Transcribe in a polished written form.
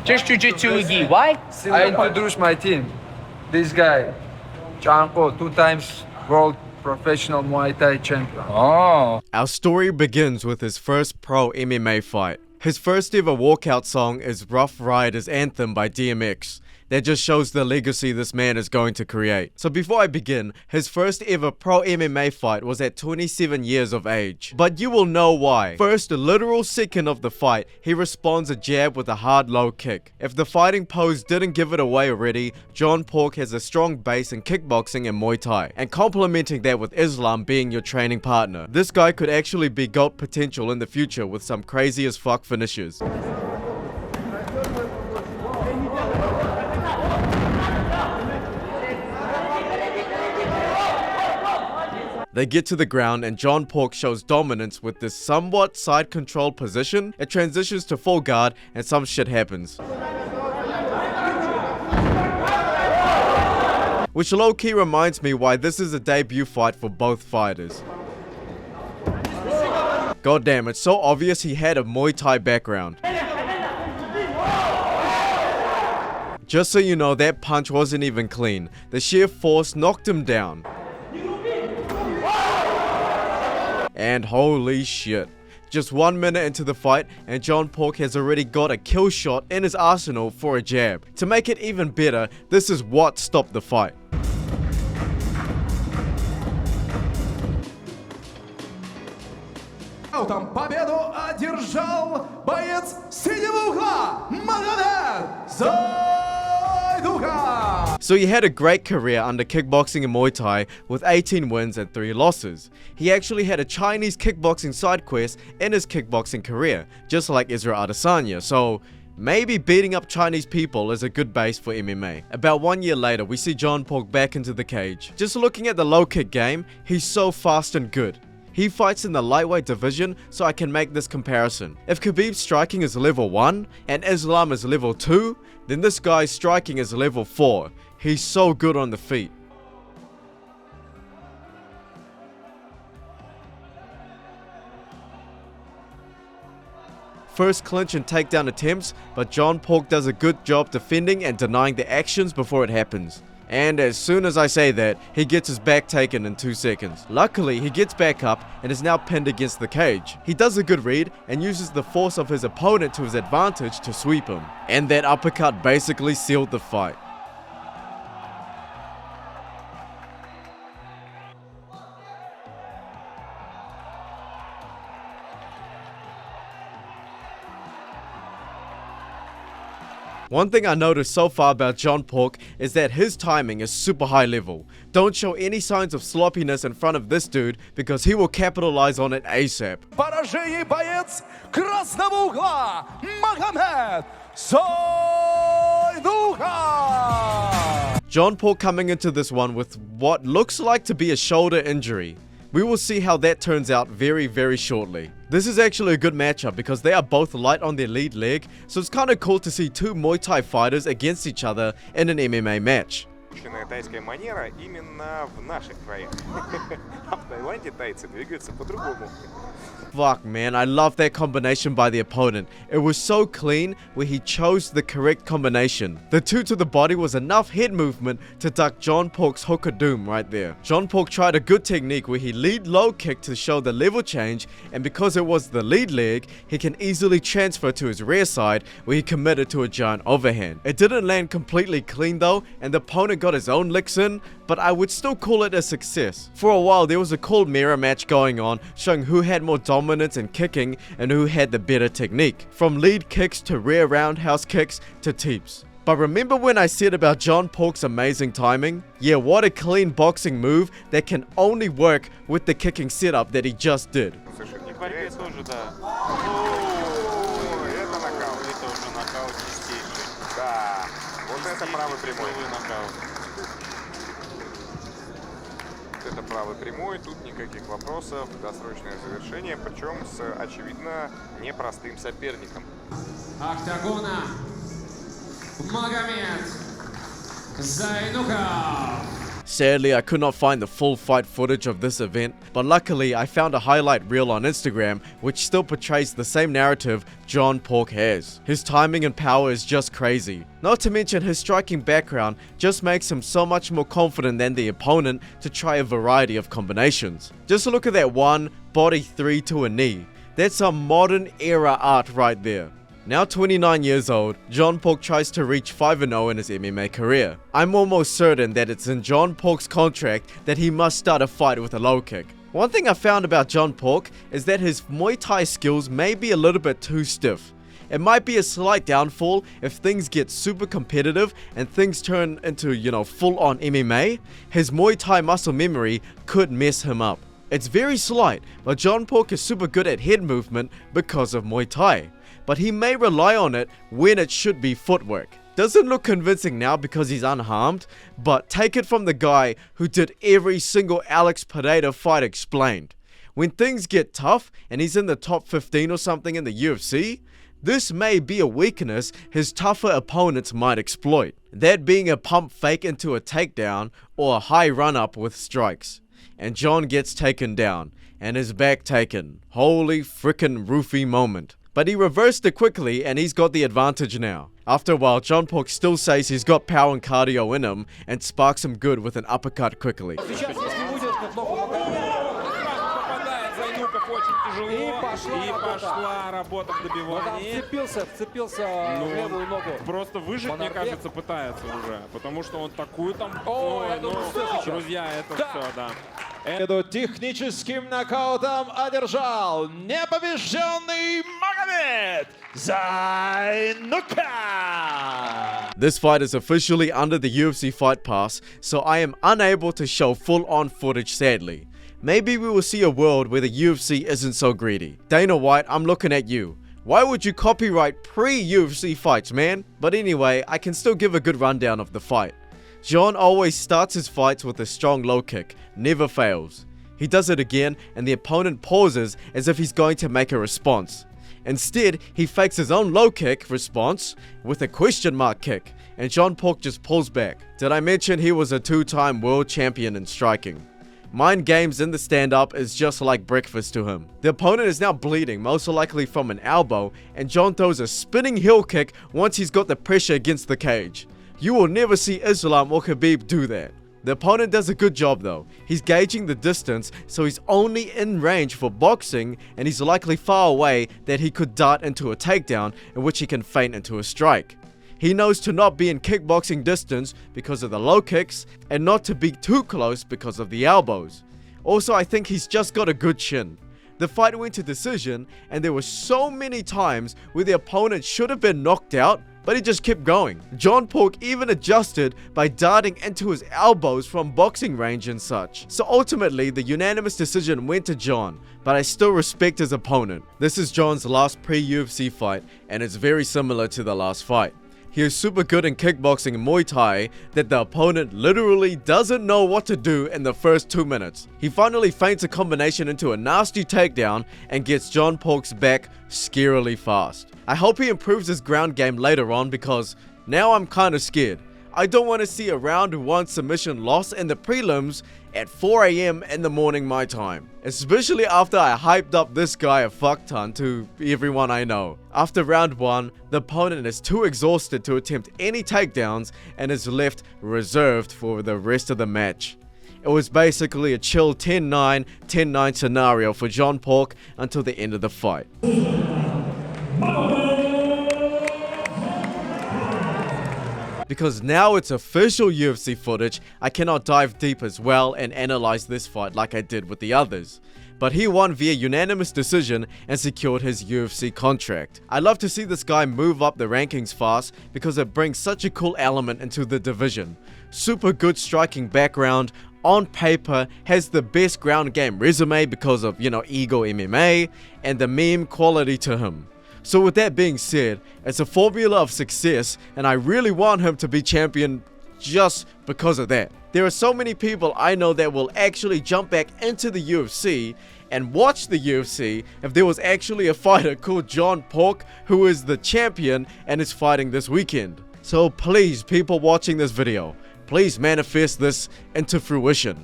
Just jiu-jitsu gi. Why? I introduced my team. This guy, Chanko, 2 times world professional Muay Thai champion. Oh. Our story begins with his first pro MMA fight. His first ever walkout song is Rough Riders Anthem by DMX. That just shows the legacy this man is going to create. So before I begin, his first ever pro MMA fight was at 27 years of age. But you will know why. First literal second of the fight, he responds a jab with a hard low kick. If the fighting pose didn't give it away already, John Pork has a strong base in kickboxing and Muay Thai. And complementing that with Islam being your training partner. This guy could actually be GOAT potential in the future with some crazy as fuck finishes. They get to the ground and John Pork shows dominance with this somewhat side control position. It transitions to full guard and some shit happens. Which low-key reminds me why this is a debut fight for both fighters. God damn, it's so obvious he had a Muay Thai background. Just so you know, that punch wasn't even clean. The sheer force knocked him down. And holy shit. Just 1 minute into the fight and John Pork has already got a kill shot in his arsenal for a jab. To make it even better, this is what stopped the fight. Победу одержал боец синего угла Магомед Зайдуха. So he had a great career under kickboxing and Muay Thai with 18 wins and 3 losses. He actually had a Chinese kickboxing side quest in his kickboxing career, just like Israel Adesanya, so maybe beating up Chinese people is a good base for MMA. About 1 year later, we see John Pork back into the cage. Just looking at the low kick game, he's so fast and good. He fights in the lightweight division, so I can make this comparison. If Khabib's striking is level 1 and Islam is level 2, then this guy's striking is level 4. He's so good on the feet. First clinch and takedown attempts, but John Pork does a good job defending and denying the actions before it happens. And as soon as I say that, he gets his back taken in 2 seconds. Luckily, he gets back up and is now pinned against the cage. He does a good read and uses the force of his opponent to his advantage to sweep him. And that uppercut basically sealed the fight. One thing I noticed so far about John Pork is that his timing is super high level. Don't show any signs of sloppiness in front of this dude because he will capitalize on it ASAP. Поражение боец красного угла Магомед Зайдуха. John Pork coming into this one with what looks like to be a shoulder injury. We will see how that turns out very, very shortly. This is actually a good matchup because they are both light on their lead leg, so it's kinda cool to see 2 Muay Thai fighters against each other in an MMA match. Тайская манера именно в наших краях. А в Таиланде тайцы двигаются по-другому. Fuck man, I love that combination by the opponent. It was so clean where he chose the correct combination. The 2 to the body was enough head movement to duck John Pork's hook of doom right there. John Pork tried a good technique where he lead low kick to show the level change, and because it was the lead leg, he can easily transfer to his rear side where he committed to a giant overhand. It didn't land completely clean though, and the opponent got his own licks in, but I would still call it a success. For a while there was a cool mirror match going on, showing who had more dominance in kicking and who had the better technique. From lead kicks to rear roundhouse kicks to teeps. But remember when I said about John Pork's amazing timing? Yeah, what a clean boxing move that can only work with the kicking setup that he just did. Это правый прямой, тут никаких вопросов, досрочное завершение, причем с, очевидно, непростым соперником. Октагона Магомед Зайдухов. Sadly, I could not find the full fight footage of this event, but luckily I found a highlight reel on Instagram which still portrays the same narrative John Pork has. His timing and power is just crazy. Not to mention his striking background just makes him so much more confident than the opponent to try a variety of combinations. Just look at that one body 3 to a knee. That's some modern era art right there. Now 29 years old, John Pork tries to reach 5-0 in his MMA career. I'm almost certain that it's in John Pork's contract that he must start a fight with a low kick. One thing I found about John Pork is that his Muay Thai skills may be a little bit too stiff. It might be a slight downfall if things get super competitive and things turn into, full-on MMA. His Muay Thai muscle memory could mess him up. It's very slight, but John Pork is super good at head movement because of Muay Thai. But he may rely on it when it should be footwork. Doesn't look convincing now because he's unharmed, but take it from the guy who did every single Alex Pereira fight explained. When things get tough and he's in the top 15 or something in the UFC, this may be a weakness his tougher opponents might exploit. That being a pump fake into a takedown or a high run up with strikes. And John gets taken down and his back taken. Holy frickin' roofie moment. But he reversed it quickly and he's got the advantage now. After a while, John Pork still says he's got power and cardio in him and sparks him good with an uppercut quickly. И пошла работа в добивании. Вцепился в левую ногу. Просто выжить, мне кажется, пытается уже. Потому что он такую там... друзья, это все, да. Техническим нокаутом одержал непобежденный Магомед Зайнука. This fight is officially under the UFC Fight Pass, so I am unable to show full-on footage sadly. Maybe we will see a world where the UFC isn't so greedy. Dana White, I'm looking at you. Why would you copyright pre-UFC fights, man? But anyway, I can still give a good rundown of the fight. John always starts his fights with a strong low kick, never fails. He does it again and the opponent pauses as if he's going to make a response. Instead, he fakes his own low kick response with a question mark kick, and John Pork just pulls back. Did I mention he was a 2-time world champion in striking? Mind games in the stand-up is just like breakfast to him. The opponent is now bleeding, most likely from an elbow, and John throws a spinning heel kick once he's got the pressure against the cage. You will never see Islam or Khabib do that. The opponent does a good job though. He's gauging the distance, so he's only in range for boxing, and he's likely far away that he could dart into a takedown in which he can feint into a strike. He knows to not be in kickboxing distance because of the low kicks and not to be too close because of the elbows. Also, I think he's just got a good chin. The fight went to decision and there were so many times where the opponent should have been knocked out, but he just kept going. John Pork even adjusted by darting into his elbows from boxing range and such. So ultimately, the unanimous decision went to John, but I still respect his opponent. This is John's last pre-UFC fight and it's very similar to the last fight. He is super good in kickboxing and Muay Thai that the opponent literally doesn't know what to do in the first 2 minutes. He finally feints a combination into a nasty takedown and gets John Pork's back scarily fast. I hope he improves his ground game later on because now I'm kinda scared. I don't want to see a round 1 submission loss in the prelims at 4 AM in the morning my time. Especially after I hyped up this guy a fuck ton to everyone I know. After round 1, the opponent is too exhausted to attempt any takedowns and is left reserved for the rest of the match. It was basically a chill 10-9, 10-9 scenario for John Pork until the end of the fight. Because now it's official UFC footage, I cannot dive deep as well and analyze this fight like I did with the others. But he won via unanimous decision and secured his UFC contract. I love to see this guy move up the rankings fast because it brings such a cool element into the division. Super good striking background, on paper has the best ground game resume because of, Ego MMA and the meme quality to him. So with that being said, it's a formula of success and I really want him to be champion just because of that. There are so many people I know that will actually jump back into the UFC and watch the UFC if there was actually a fighter called John Pork who is the champion and is fighting this weekend. So please, people watching this video, Please manifest this into fruition.